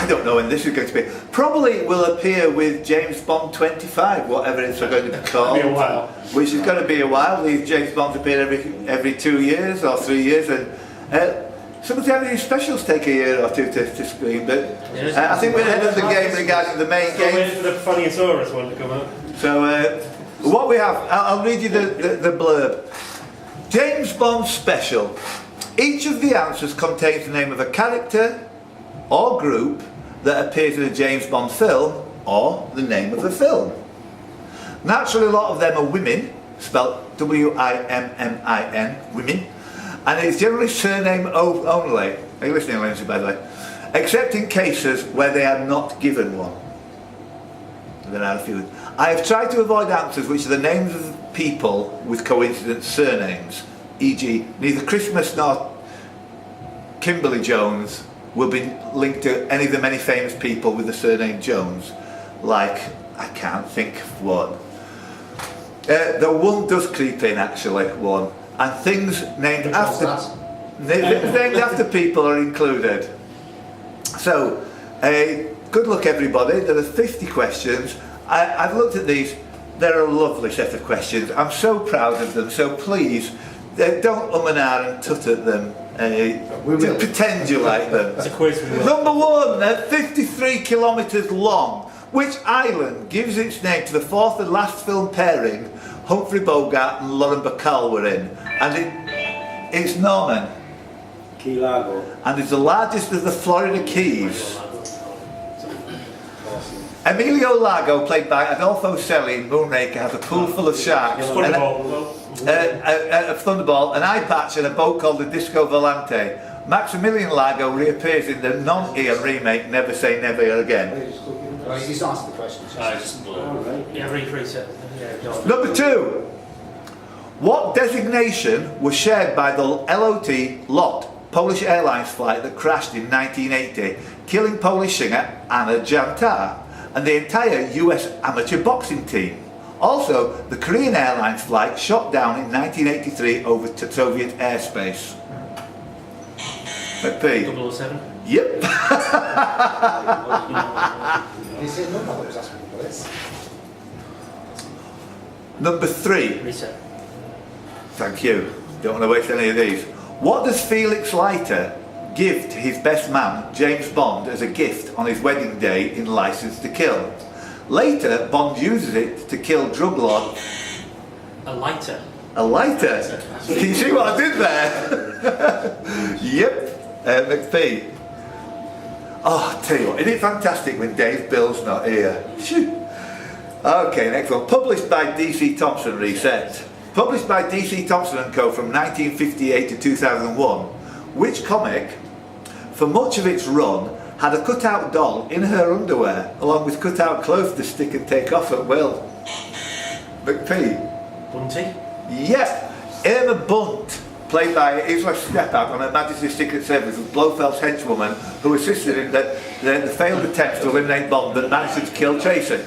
I don't know when this is going to be. Probably will appear with James Bond 25, whatever it's going to be called. It'll be a while. Which is going to be a while. These James Bonds appear every 2 years or 3 years, and sometimes these specials take a year or two to screen. But I think we're ahead of the game regarding the main game. Waiting for the Funny-saurus one to come out. So what we have, I'll read you the blurb. James Bond special. Each of the answers contains the name of a character or group that appears in a James Bond film, or the name of the film. Naturally, a lot of them are women, spelled W-I-M-M-I-N, women, and it's generally surname only. Are you listening, Lindsay, by the way? Except in cases where they are not given one. There are a few. I have tried to avoid answers which are the names of people with coincident surnames, e.g. neither Christmas nor Kimberly Jones will be linked to any of the many famous people with the surname Jones, like, I can't think of one. The one does creep in, actually, one. And things named after people are included. So, good luck everybody. There are 50 questions. I've looked at these. They're a lovely set of questions. I'm so proud of them. So please, don't and ah and tut at them. Pretend you like them. It's a quiz. Number one, they're 53 kilometres long. Which island gives its name to the fourth and last film pairing Humphrey Bogart and Lauren Bacall were in? And it's Norman. Key Largo. And it's the largest of the Florida Keys. Emilio Largo, played by Adolfo Celli in Moonraker, has a pool full of sharks, a thunderball, an eye patch, and a boat called the Disco Volante. Maximilian Largo reappears in the non-Ian remake Never Say Never Again. He's answered the question. Yeah, reset. Number two. What designation was shared by the LOT Polish Airlines flight that crashed in 1980, killing Polish singer Anna Jantar and the entire US amateur boxing team? Also, the Korean Airlines flight shot down in 1983 over to Soviet airspace. McP. 007? Yep. Number three. Reset. Thank you. Don't want to waste any of these. What does Felix Leiter give to his best man, James Bond, as a gift on his wedding day in License to Kill? Later, Bond uses it to kill drug lord. A lighter. A lighter? Can you see what I did there? Yep. McP. Oh, I'll tell you what, isn't it fantastic when Dave Bill's not here? Shoo. Okay, next one. Published by DC Thompson, reset. Published by DC Thompson & Co. from 1958 to 2001, which comic, for much of its run, had a cut-out doll in her underwear, along with cut-out clothes to stick and take off at will? McP. Bunty? Yes, Irma Bunt, played by Isla Stepak on Her Majesty's Secret Service, was Blofeld's henchwoman who assisted in the failed attempts to eliminate Bond but managed to kill Tracy.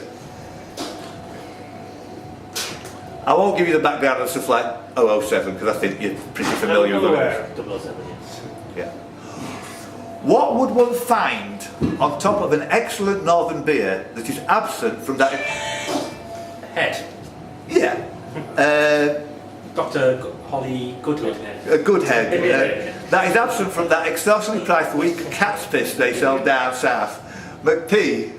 I won't give you the background of stuff like 007 because I think you're pretty familiar with it. 007, yes. Yeah. What would one find on top of an excellent northern beer that is absent from that? Head. Yeah. Dr. Holly Goodhead. A good head. That is absent from that extortionately priced weak cat's piss they sell down south. McP.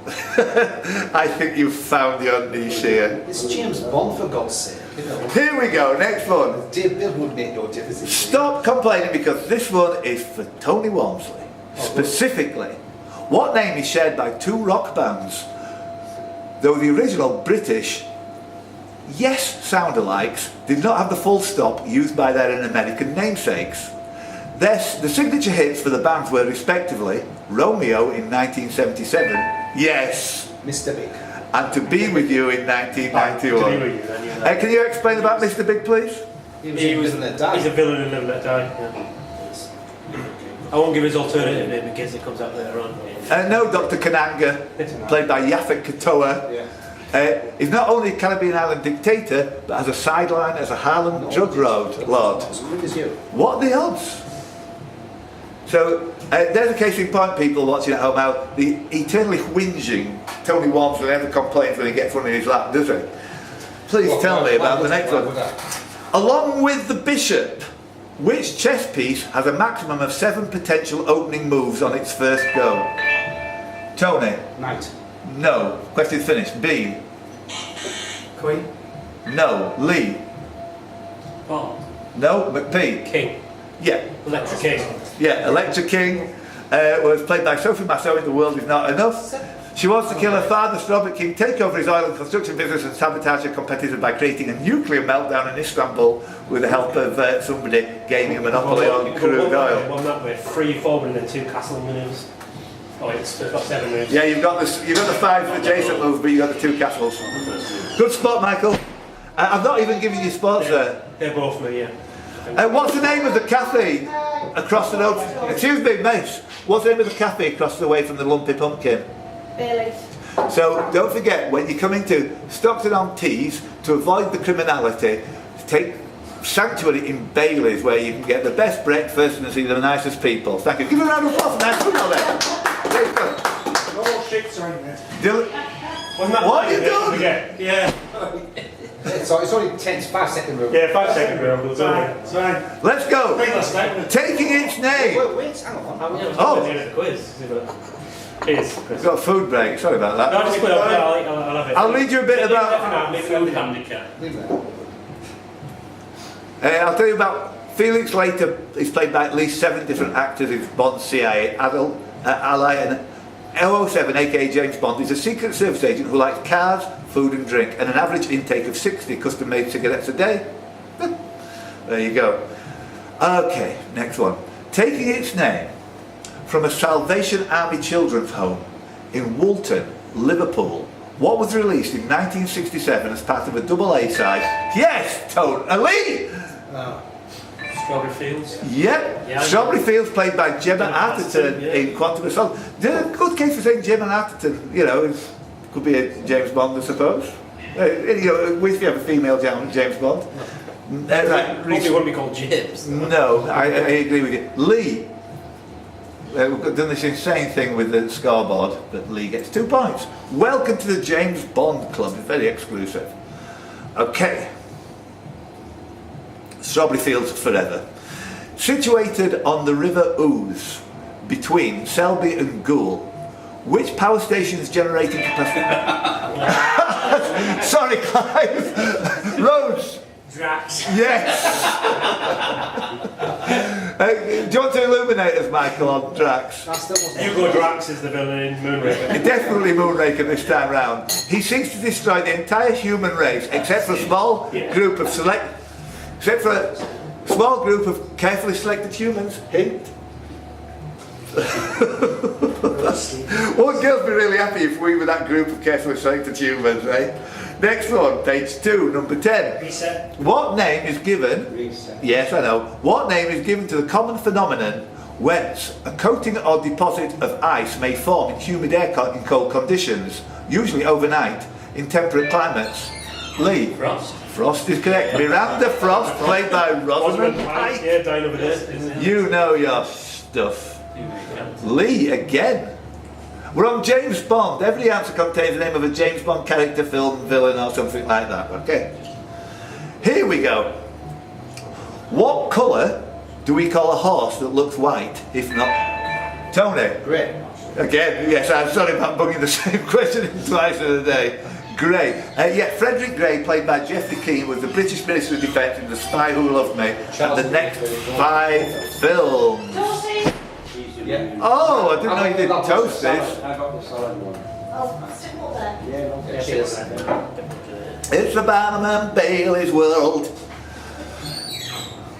I think you've found your niche here. It's James Bond, for God's sake. You know. Here we go, next one. It would make no difference. Stop complaining because this one is for Tony Walmsley. Specifically, what name is shared by two rock bands? Though the original British Yes sound-alikes did not have the full stop used by their American namesakes. The signature hits for the bands were respectively Romeo in 1977, Yes, Mr. Big, and To Be With You in 1991. Can you explain about Mr. Big, please? He was in Let Die. He's a villain in Live and Let Die. Yeah. I won't give his alternative name in case it comes out later on. No, Dr. Kananga, played by Yaphet Katoa. Yeah. He's not only a Caribbean island dictator, but has a sideline as a Harlem drug lord. As good as you. What are the odds? So there's a case in point, people watching at home, how the eternally whinging Tony Walmsley never complains when he gets one in his lap, does he? Please tell me about the next one. Along with the bishop, which chess piece has a maximum of 7 potential opening moves on its first go? Tony? Knight. No. Question's finished. B? Queen. No. Lee? Paul. No. McP? King. Yeah. Electric King. Yeah. Electra King was played by Sophie Masso in The World Is Not Enough. She wants to kill her father, Robert King, take over his oil and construction business and sabotage her competitor by creating a nuclear meltdown in Istanbul with the help of somebody gaining a monopoly on crude oil. One that way, 3 forward and then 2 castle moves. Oh, it's got 7 moves. Yeah, you've got the 5 adjacent moves, but you've got the 2 castles. Good spot, Michael. I've not even given you spots there. They're both me, yeah. What's the name of the cafe across the road? Excuse me, mate. What's the name of the cafe across the way from the Lumpy Pumpkin? Bailey's. So don't forget, when you come into Stockton-on-Tees, to avoid the criminality, take sanctuary in Bailey's, where you can get the best breakfast and see the nicest people. Thank you. Give a round of applause for that. Come on then. No more shapes are in there. Wasn't that What are you doing? Yeah. So it's only 5 second rule. Yeah, 5 second rule. It's fine. Let's go. Last time. Taking its name. Wait, hang on. Oh. The quiz. Cheers, Chris. We've got a food break. Sorry about that. No, just put it up. I'll have it. I'll read you a bit about. Food handicap. Leave that. I'll tell you about Felix Leiter. He's played by at least 7 different actors in Bond's CIA, Adult, Ally, and 007, aka James Bond, is a Secret Service agent who likes cars, food and drink, and an average intake of 60 custom-made cigarettes a day. There you go. Okay, next one. Taking its name from a Salvation Army children's home in Woolton, Liverpool, what was released in 1967 as part of a double A side? Yes, Tone. Ali! Strawberry Fields. Yep. Yeah, Strawberry Fields, played by Gemma Arterton yeah. in Quantum of Solace. Good case for saying Gemma Arterton, you know, could be a James Bond, I suppose. You know, we have a female James Bond. Right. Probably wouldn't be called James. No, I agree with you. Lee. We've done this insane thing with the scoreboard, but Lee gets 2 points. Welcome to the James Bond Club, it's very exclusive. Okay. Strawberry Fields forever. Situated on the River Ouse, between Selby and Goole, which power station's generating capacity? Sorry, Clive. Rose. Drax. Yes. Do you want to illuminate us, Michael, on Drax? Hugo Drax is the villain in Moonraker. Definitely Moonraker this time round. He seeks to destroy the entire human race, except for a small group of carefully selected humans. Hint. Won't girls be really happy if we were that group of carefully selected humans, eh? Next one, page 2, number 10. Reset. What name is given? Reset. Yes, I know. What name is given to the common phenomenon whence a coating or deposit of ice may form in humid air in cold conditions, usually overnight, in temperate climates? Lee. Frost. Frost is correct. Miranda Frost, played by Rosamund Pike. Pike. Yeah, dying over there. Isn't it? You know your stuff. Lee again. We're on James Bond. Every answer contains the name of a James Bond character, film, villain, or something like that. Okay. Here we go. What colour do we call a horse that looks white, if not? Tony. Great. Again, yes, I'm sorry about bugging the same question in twice in a day. Grey. Yeah, Frederick Grey, played by Geoffrey Keane, was the British Minister of Defence in The Spy Who Loved Me, and the next 5 films. Yeah. Oh, I didn't know you didn't toast this. I got the solid one. Oh, stick more there. Yeah, okay. Cheers. It's the Barnum Bailey's world.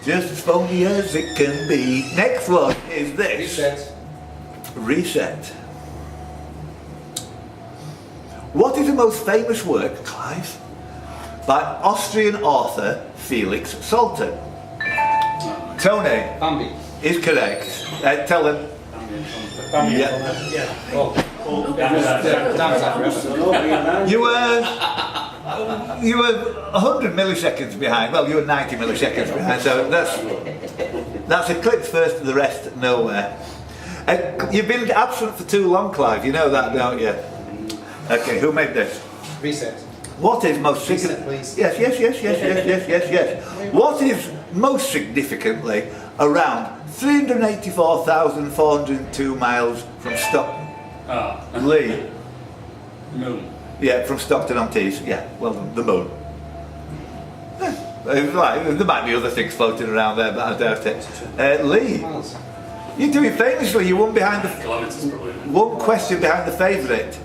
Just as phony as it can be. Next one is this. Reset. What is the most famous work, Clive, by Austrian author Felix Salten? Tony Bambi. is correct. Tell them. Yeah. You were. You were 100 milliseconds behind. Well, you were 90 milliseconds behind. So that's eclipsed first to the rest nowhere. You've been absent for too long, Clive. You know that, don't you? Okay, who made this? Reset. What is most Reset, significant? please. Yes. What is most significantly around 384,402 miles from Stockton? Lee. Moon. Yeah, from Stockton-on-Tees. Yeah, well done, the moon. There might be other things floating around there, but I doubt it. Lee, Miles. you're doing famously. You won behind the Kilometres probably. one question behind the favourite.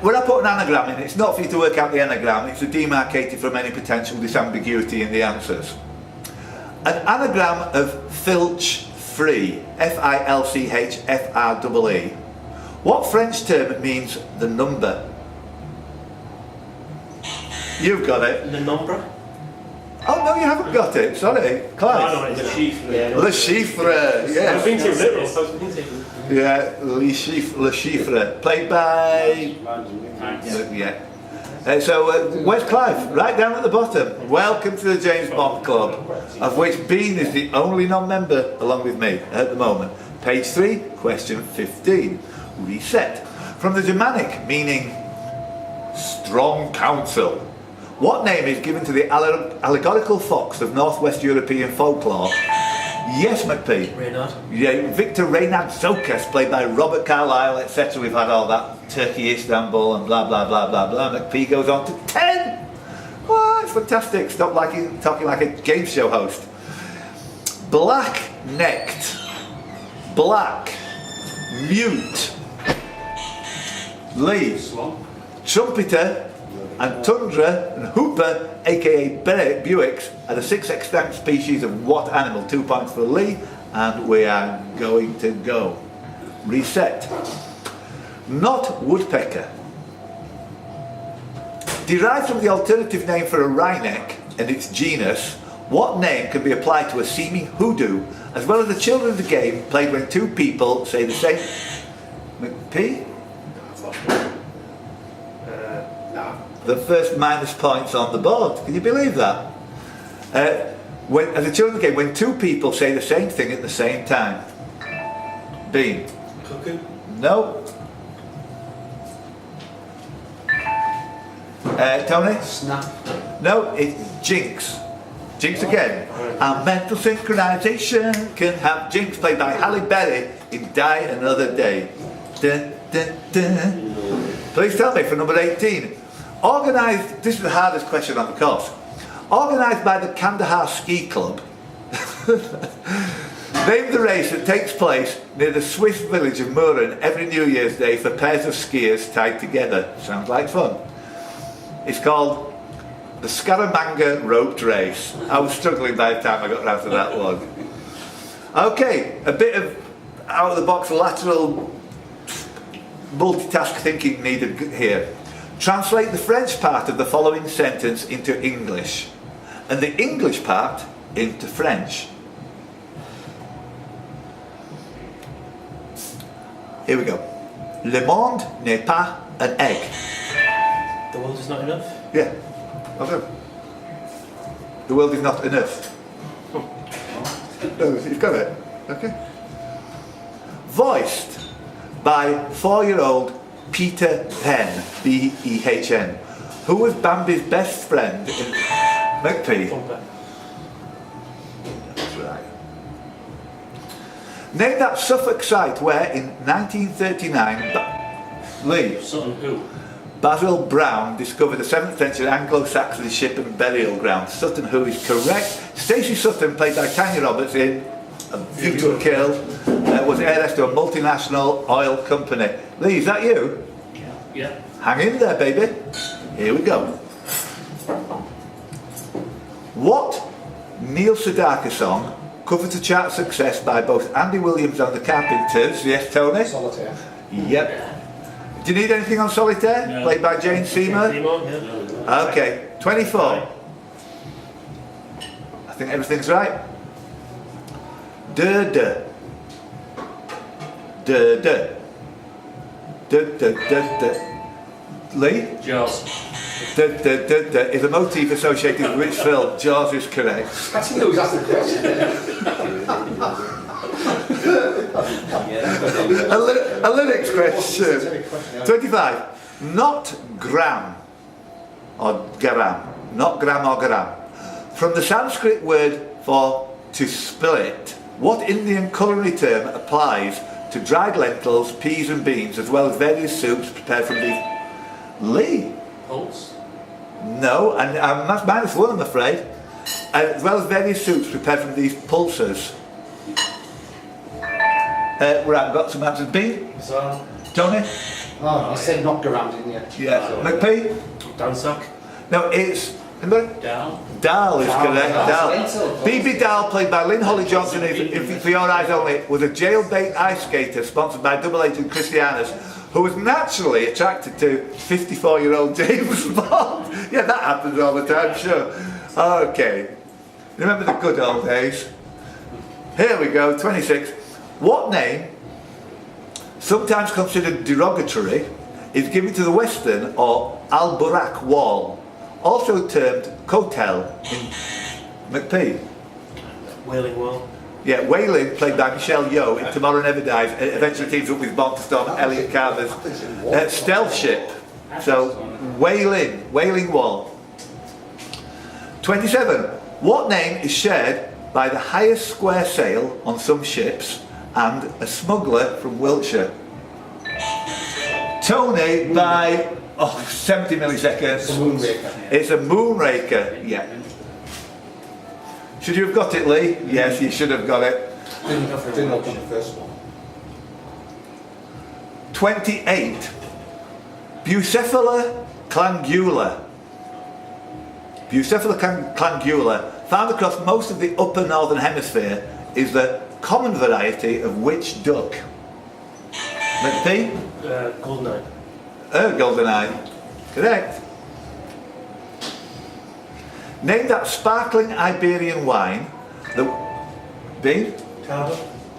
When I put an anagram in, it's not for you to work out the anagram. It's to demarcate it from any potential disambiguity in the answers. An anagram of filch-free, Filchfree. What French term means the number? You've got it. The number? Oh no, you haven't got it. Sorry, Clive. I know it is. Le chiffre, I was yes. being too literal. I was being too. Yeah, le chiffre. Played by. Yeah. Where's Clive? Right down at the bottom. Welcome to the James Bond Club, of which Bean is the only non-member, along with me, at the moment. Page 3, question 15. Reset. From the Germanic, meaning strong counsel. What name is given to the allegorical fox of Northwest European folklore? Yes, McP. Reynard. Yeah, Victor Reynard Zokas, played by Robert Carlyle, etc. We've had all that. Turkey, Istanbul, and blah, blah, blah, blah, blah. McP goes on to 10. Wow, it's fantastic. Stop talking like a game show host. Black-necked. Black. Mute. Lee. Swan. Trumpeter and tundra and hooper, aka Buicks, are the 6 extant species of what animal? 2 points for Lee, and we are going to go. Reset. Not woodpecker. Derived from the alternative name for a wryneck and its genus, what name can be applied to a seeming hoodoo, as well as the children of the game played when 2 people say the same? McP? The first minus points on the board. Can you believe that? As a children's game, when 2 people say the same thing at the same time. Bean. Cuckoo. No. Tony? Snap. No, it's jinx. Jinx again. Our mental synchronization can have jinx, played by Halle Berry in Die Another Day. Dun, dun, dun. Please tell me for number 18. Organised, this is the hardest question on the course. Organised by the Kandahar Ski Club. Name the race that takes place near the Swiss village of Muren every New Year's Day for pairs of skiers tied together. Sounds like fun. It's called the Scaramanga Roped Race. I was struggling by the time I got round to that one. Okay, a bit of out of the box lateral multitask thinking needed here. Translate the French part of the following sentence into English and the English part into French. Here we go. Le monde n'est pas un egg. The world is not enough. Yeah, well done. The world is not enough. No, you've got it. Okay. Voiced by 4-year-old Peter Pen, B-E-H-N, who was Bambi's best friend in McP. Bumper. That's right. Name that Suffolk site where in 1939 Lee Sutton who? Basil Brown discovered a 7th century Anglo-Saxon ship and burial ground. Sutton Hoo is correct. Stacey Sutton, played by Tanya Roberts in A View to a Kill, was heiress to a multinational oil company. Lee, is that you? Yeah. Hang in there, baby. Here we go. What Neil Sedaka song covered to chart success by both Andy Williams and the Carpenters? Yes, Tony? Solitaire. Yep. Do you need anything on Solitaire? No. Played by Jane Seymour? Seymour, yeah. Okay, 24. I think everything's right. Duh, duh. Duh, duh. Duh, duh, duh, duh. Lee? Jaws. Is a motif associated with which film? Jaws is correct. I didn't know he was asking the question. A lyrics question. 25. Not gram or garam. Not gram or garam. From the Sanskrit word for to split, what Indian culinary term applies to dried lentils, peas and beans, as well as various soups prepared from these? Lee? Pulse. No, and that's -1, I'm afraid. As well as various soups prepared from these pulses. Right, I've got some answers. B? So, Tony? Oh, you said knock around, didn't you? Yeah. McP? Dansock. No, it's... Anybody? Down. Dahl is correct. Dahl. Lentil. BB Dahl, played by Lynn Holly Johnson, For Your Eyes Only, was a jailbait ice skater sponsored by double agent Christianus, who was naturally attracted to 54-year-old James Bond. Yeah, that happens all the time, sure. Okay. Remember the good old days? Here we go, 26. What name, sometimes considered derogatory, is given to the western or Al-Burak wall, also termed Kotel in McP? Wailing Wall. Yeah, Wailing, played by Michelle Yeoh in Tomorrow Never Dies, eventually teams up with Bond to storm Elliot Carver's stealth ship. So, Wailing Wall. 27. What name is shared by the highest square sail on some ships and a smuggler from Wiltshire? Tony by 70 milliseconds. It's a moonraker. It's a moonraker, yeah. Should you have got it, Lee? Yes, you should have got it. Didn't look on the first one. 28. Bucephala clangula. Bucephala clangula, found across most of the upper northern hemisphere, is the common variety of which duck? McP? Goldeneye. Goldeneye. Correct. Name that sparkling Iberian wine that... B? Carver.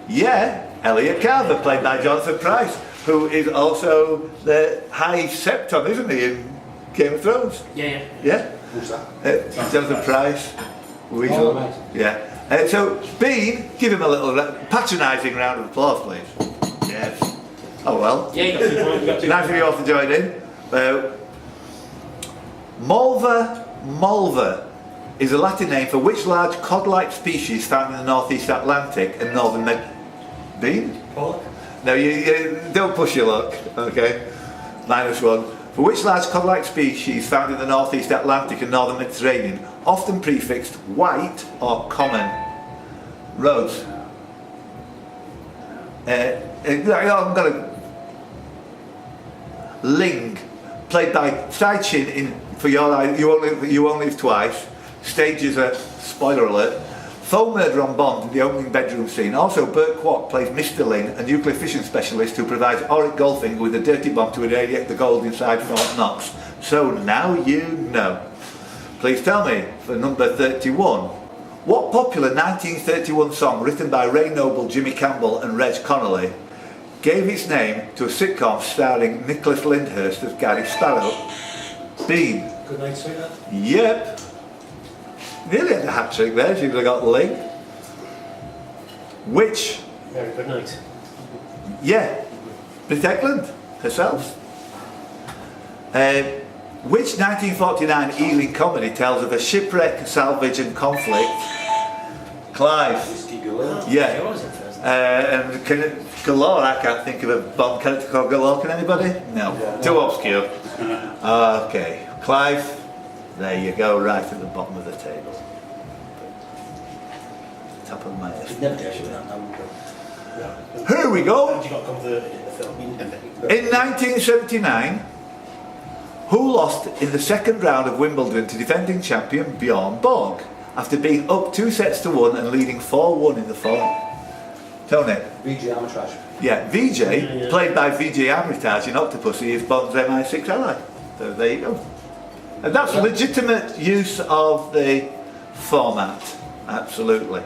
Yeah, Elliot Carver, played by Jonathan Pryce, who is also the High Septon, isn't he, in Game of Thrones? Yeah. Yeah? Who's that? Jonathan Pryce. Oh, right. Yeah. So, Bean, give him a little patronising round of applause, please. Yes. Oh well. Yeah, you got 2 points. You got 2 Nice of you all to join in. Malva is a Latin name for which large cod-like species found in the northeast Atlantic and northern Bean? Pollock. No, you don't push your luck. Okay. -1. For which large cod-like species found in the northeast Atlantic and northern Mediterranean, often prefixed white or common? Rose. I'm gonna. Ling, played by Tsai Chin in For Your Eyes, You Won't Live Twice, stages a spoiler alert. Faux murder on Bond in the opening bedroom scene. Also, Burt Kwok plays Mr. Lin, a nuclear fission specialist who provides Auric Goldfinger with a dirty bomb to irradiate the gold inside Fort Knox. So now you know. Please tell me, for number 31, what popular 1931 song written by Ray Noble, Jimmy Campbell and Reg Connolly gave its name to a sitcom starring Nicholas Lyndhurst as Gary Sparrow? Bean. Good night, sweetheart. Yep. Nearly had a hat trick there, she would have got Lee. Which? Very good night. Yeah, Britt Eklund herself. Which 1949 Ealing comedy tells of a shipwreck, salvage and conflict? Clive. Yeah. It was interesting. And Galore, I can't think of a Bond character called Galore, can anybody? No, too obscure. Okay, Clive, there you go, right at the bottom of the table. Top of my head. Never dare shoot that down. Here we go. And you got converted in the film. In 1979, who lost in the second round of Wimbledon to defending champion Bjorn Borg after being up 2-1 and leading 4-1 in the fourth? Tony? VG Armitage. Yeah, VJ, played by VJ Armitage in Octopussy, is Bond's MI6 ally. So there you go. And that's legitimate use of the format, absolutely.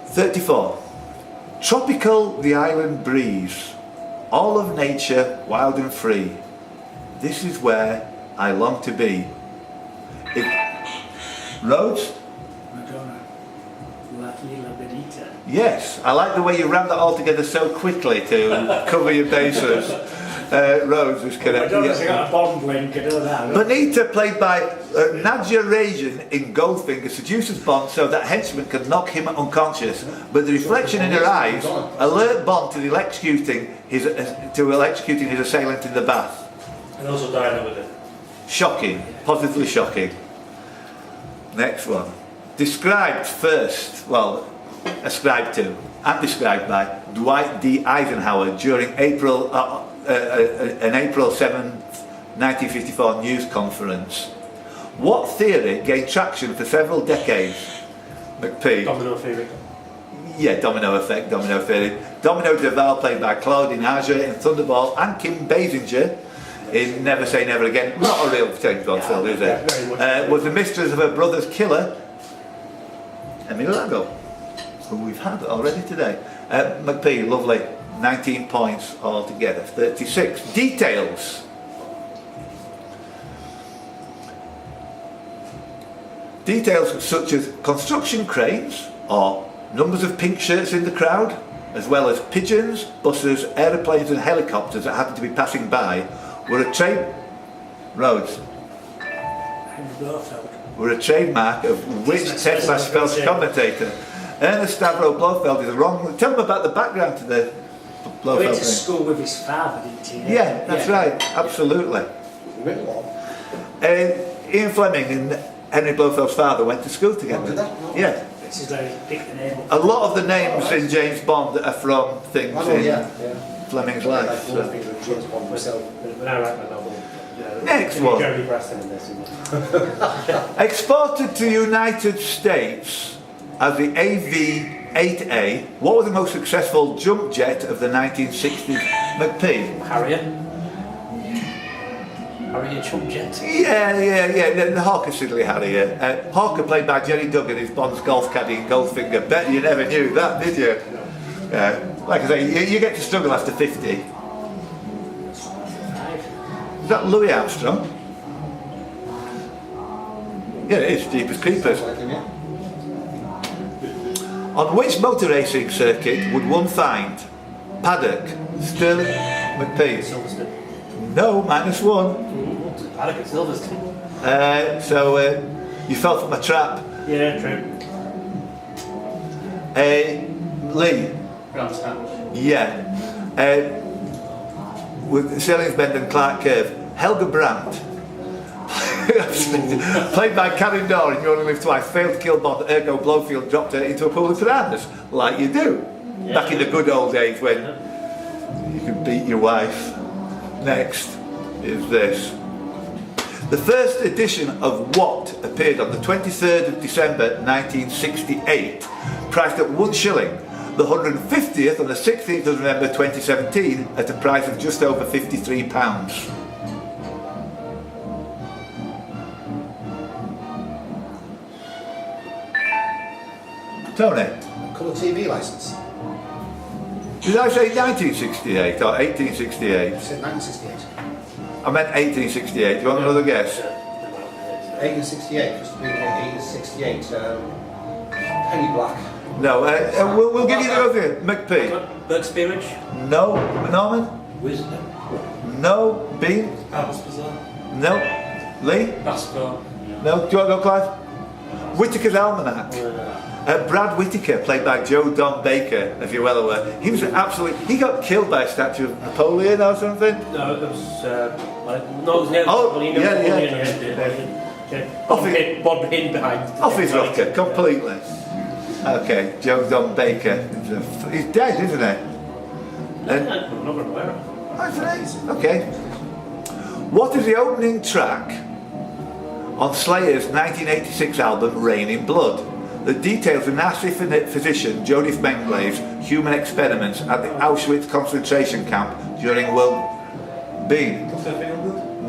34. Tropical the island breeze, all of nature wild and free. This is where I long to be. Rhodes? Madonna. La Benita. Yes, I like the way you ran that all together so quickly to cover your bases. Rhodes was correct. Madonna's got a Bond link, I know that. Bonita, played by Nadja Rajan in Goldfinger, seduces Bond so that henchman can knock him unconscious, but the reflection in her eyes alert Bond to executing his assailant in the bath. And also died with it. Shocking, positively shocking. Next one. Described first, well, ascribed to and described by Dwight D. Eisenhower during an April 7th, 1954 news conference. What theory gained traction for several decades? McP. Domino theory. Yeah, domino effect, domino theory. Domino Duval, played by Claudine Auger in Thunderball, and Kim Basinger in Never Say Never Again. Not a real James Bond film, is it? Was the mistress of her brother's killer, Emily Lago, who we've had already today. McP, lovely. 19 points altogether. 36. Details. Details such as construction cranes or numbers of pink shirts in the crowd, as well as pigeons, buses, aeroplanes and helicopters that happened to be passing by, were a trademark of which Ted Spell's commentator. Ernest Stavro Blofeld is a wrong. Tell them about the background to the He Blofeld went to thing. school with his father, didn't he? Yeah, that's right, absolutely. Ian Fleming and Henry Blofeld's father went to school together. Oh, did they? No. Yeah. This is where he picked the name up. A lot of the names in James Bond are from things I know, in yeah. Fleming's Like life. so. Goldfinger and James Bond myself. When I write my novel, Next one. Jeremy Preston in this. Exported to United States as the AV-8A, what was the most successful jump jet of the 1960s? McP? Harrier jump jet. Yeah, the Hawker Siddeley Harrier. Hawker, played by Jerry Duggan, is Bond's golf caddy in Goldfinger. Bet you never knew that, did you? Like I say, you get to struggle after 50. Is that Louis Armstrong? Yeah, it is, Jeepers Creepers. Like him, yeah. On which motor racing circuit would one find Paddock, Sterling, McP? Silverstone. No, -1. Paddock at Silverstone. So you fell for my trap. Yeah, true. Lee, Grandstand. yeah. With Sterling's Bend and Clark Curve, Helga Brandt, played by Karen Dorr in You Only Live Twice, failed to kill Bond, ergo Blofeld dropped her into a pool of piranhas, like you do. Back in the good old days when you could beat your wife. Next is this. The first edition of What appeared on the 23rd of December 1968, priced at £1. The 150th on the 16th of November 2017 at a price of just over £53. Tony, Colour TV licence. did I say 1968 or 1868? I said 1968. I meant 1868. Do you want another guess? 1868. Just to be 1868. Penny Black. No, we'll give you the other. McP. Burke's Peerage. No. Norman? Wisdom. No. Bean? Alice Bazaar. No. Lee? Passport. No. Do you want to go, Clive? Whitaker's Almanac. Brad Whitaker, played by Joe Don Baker, if you're well aware. He was he got killed by a statue of Napoleon or something. No, it was no, it was near Napoleon. Off his- Bob hidden behind. Off his rocker, completely. Okay, Joe Don Baker. He's dead, isn't he? I'm not aware of. Okay. What is the opening track on Slayer's 1986 album Rain in Blood that details the Nazi physician Joseph Mengele's human experiments at the Auschwitz concentration camp during World B?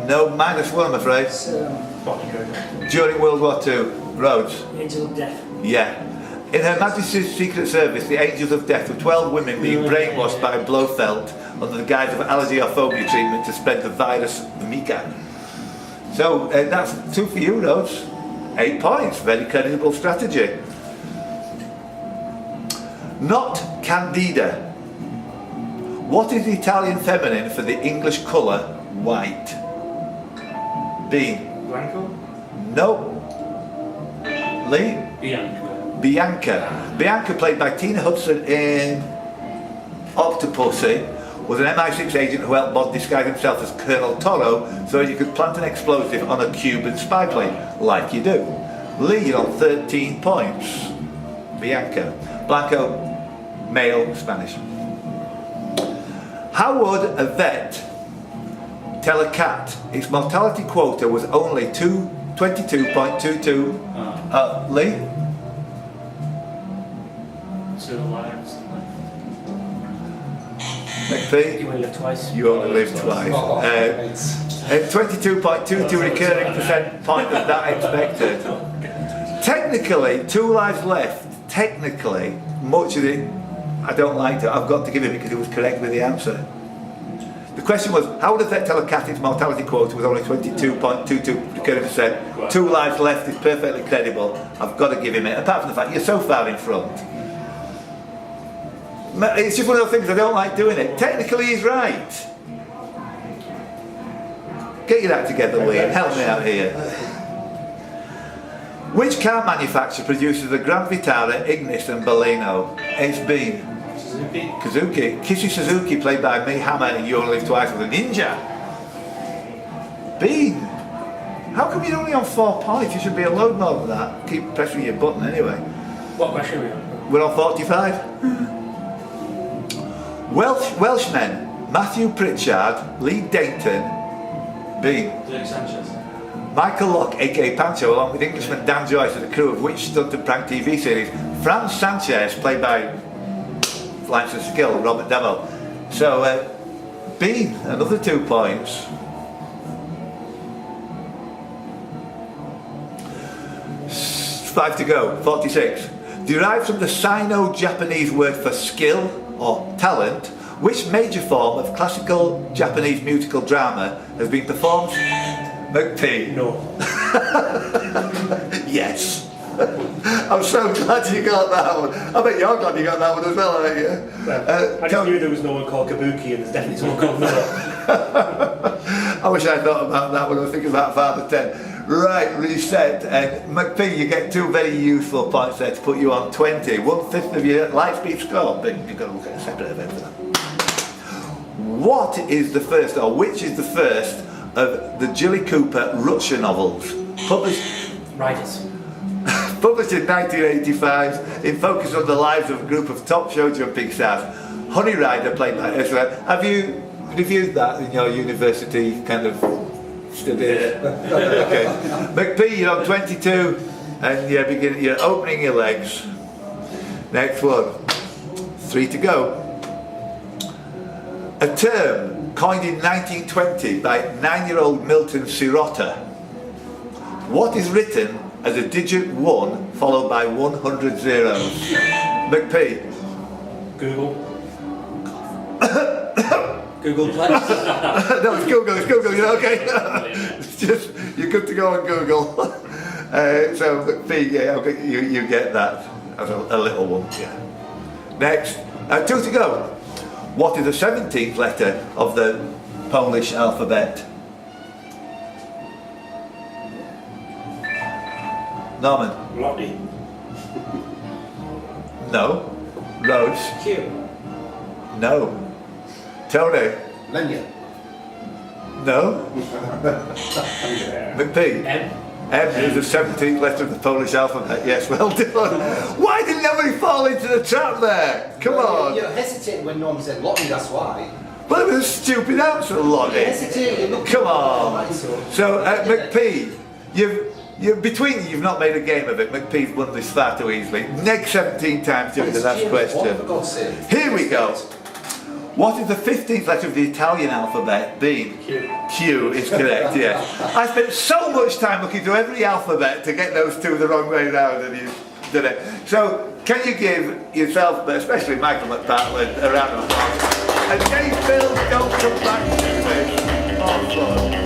No, -1 I'm afraid. During World War II. Rhodes? Angel of Death. Yeah. In Her Majesty's Secret Service, the Angels of Death were 12 women being brainwashed by Blofeld under the guise of allergy or phobia treatment to spread the virus Mika. So that's 2 for you, Rhodes. 8 points. Very creditable strategy. Not Candida. What is the Italian feminine for the English colour white? Bean. Blanco? No. Lee? Bianca. Bianca. Bianca, played by Tina Hudson in Octopussy, was an MI6 agent who helped Bond disguise himself as Colonel Toro so he could plant an explosive on a Cuban spy plane, like you do. Lee, you're on 13 points. Bianca. Blanco, male, Spanish. How would a vet tell a cat its mortality quota was only 22.22? Lee? 2 lives left. McPhee? You only live twice. You only live twice. Oh, mates. 22.22 recurring percent point of that expected. Technically, 2 lives left. Technically, much of it I don't like it. I've got to give it because it was correct with the answer. The question was, how would a vet tell a cat its mortality quota was only 22.22 recurring percent? 2 lives left is perfectly credible. I've got to give him it. Apart from the fact you're so far in front. It's just one of those things I don't like doing it. Technically, he's right. Get your act together, Liam. Help me out here. Which car manufacturer produces the Grand Vitara, Ignis and Baleno? It's been Suzuki. Kissy Suzuki, played by me, Hammer, and You Only Live Twice with a ninja. Bean. How come you're only on 4 points? You should be a load more than that. Keep pressing your button anyway. What question are we on? We're on 45. Welshmen, Matthew Pritchard, Lee Dayton, Bean. Dirk Sanchez. Michael Locke, aka Pancho, along with Englishman Dan Joyce and the crew of which stunt and prank TV series? Franz Sanchez, played by Lance and Skill, Robert Demo. So, Bean, another 2 points. Five to go, 46. Derived from the Sino-Japanese word for skill or talent, which major form of classical Japanese musical drama has been performed? McP. No. Yes. I'm so glad you got that one. I bet you're glad you got that one as well, aren't you? Well, I just knew there was no one called Kabuki and there's definitely someone called Noah. I wish I thought about that when I was thinking about Father 10. Right, reset. And McP, you get 2 very useful points there to put you on 20. 1/5 of your LightSpeed score, but you've got to look at a separate event for that. What is the first, or which is the first of the Jilly Cooper Rutger novels? Riders. Published in 1985, it focused on the lives of a group of top show jumping stars. Honey Rider, played by Ursula. Have you reviewed that in your university kind of studies? Okay. McP, you're on 22, and you're opening your legs. Next one. 3 to go. A term coined in 1920 by 9-year-old Milton Sirota. What is written as a digit 1 followed by 100 zeros? McP. Google. Google Plus. No, it's Google, you're okay. It's just, you're good to go on Google. So McP, yeah, okay, you get that as a little one, yeah. Next, 2 to go. What is the 17th letter of the Polish alphabet? Norman? Lottie. No. Rose? Q. No. Tony? Lenya. No. McP? M. M is the 17th letter of the Polish alphabet. Yes, well done. Why did nobody fall into the trap there? Come on. You're hesitating when Norman said Lottie, that's why. Well, it was a stupid answer, Lonnie. Hesitating. Come on. So, McP, you've not made a game of it. McP's won this far too easily. Next 17 times during the last For question. God's sake. Here we go. What is the 15th letter of the Italian alphabet? Bean? Q. Q is correct, yes. I spent so much time looking through every alphabet to get those 2 the wrong way round, and did it? So, can you give yourself, but especially Michael McPartland, a round of applause? And James Bills, don't come back to this. Oh, fun.